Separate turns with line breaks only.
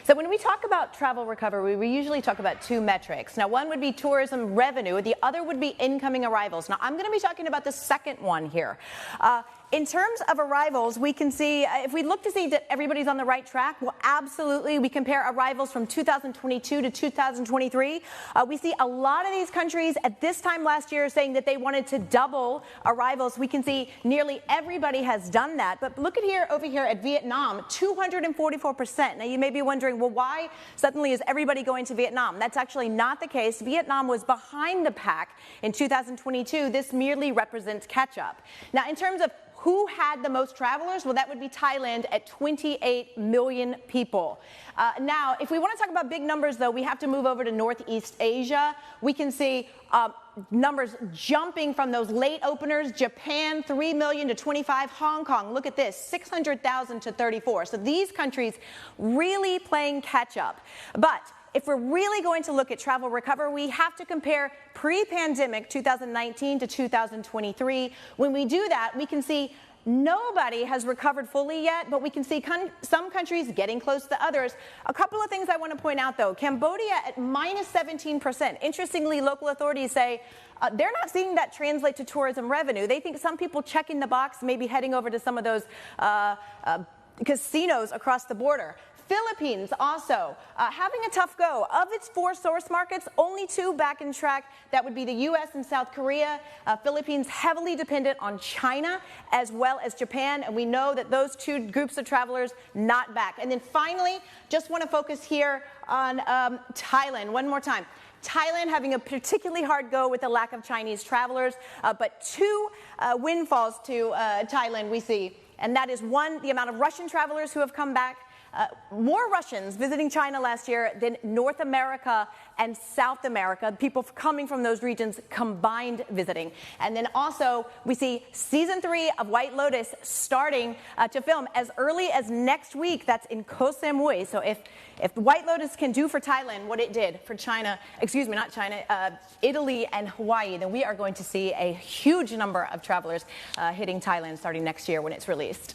So when we talk about travel recovery, we usually talk about two metrics. Now, one would be tourism revenue. The other would be incoming arrivals. Now, I'm going to be talking about the second one here. In terms of arrivals, we can see, if we look to see that everybody's on the right track, well, absolutely. We compare arrivals from 2022 to 2023. We see a lot of these countries at this time last year saying that they wanted to double arrivals. We can see nearly everybody has done that. But look at over here at Vietnam, 244%. Now, you may be wondering, well, why suddenly is everybody going to Vietnam? That's actually not the case. Vietnam was behind the pack in 2022. This merely represents catch-up. Now, in terms of who had the most travelers? Well, that would be Thailand at 28 million people. Now, if we want to talk about big numbers, though, we have to move over to Northeast Asia. We can see numbers jumping from those late openers. Japan, 3 million to 25. Hong Kong, look at this, 600,000 to 34. So these countries really playing catch up. But if we're really going to look at travel recovery, we have to compare pre-pandemic 2019 to 2023. When we do that, we can see nobody has recovered fully yet, but we can see some countries getting close to others. A couple of things I want to point out, though. Cambodia at minus 17%. Interestingly, local authorities say they're not seeing that translate to tourism revenue. They think some people checking the box, maybe heading over to some of those casinos across the border. Philippines also having a tough go. Of its 4 source markets, only 2 back in track. That would be the U.S. and South Korea. Philippines heavily dependent on China as well as Japan. And we know that those 2 groups of travelers not back. And then finally, just want to focus here on Thailand one more time. Thailand having a particularly hard go with the lack of Chinese travelers. But 2 windfalls to Thailand we see. And that is, one, the amount of Russian travelers who have come back. More Russians visiting China last year than North America and South America, people coming from those regions combined visiting. And then also we see season 3 of White Lotus starting to film as early as next week. That's in Koh Samui. So if White Lotus can do for Thailand what it did for China, excuse me, not China, Italy and Hawaii, then we are going to see a huge number of travelers hitting Thailand starting next year when it's released.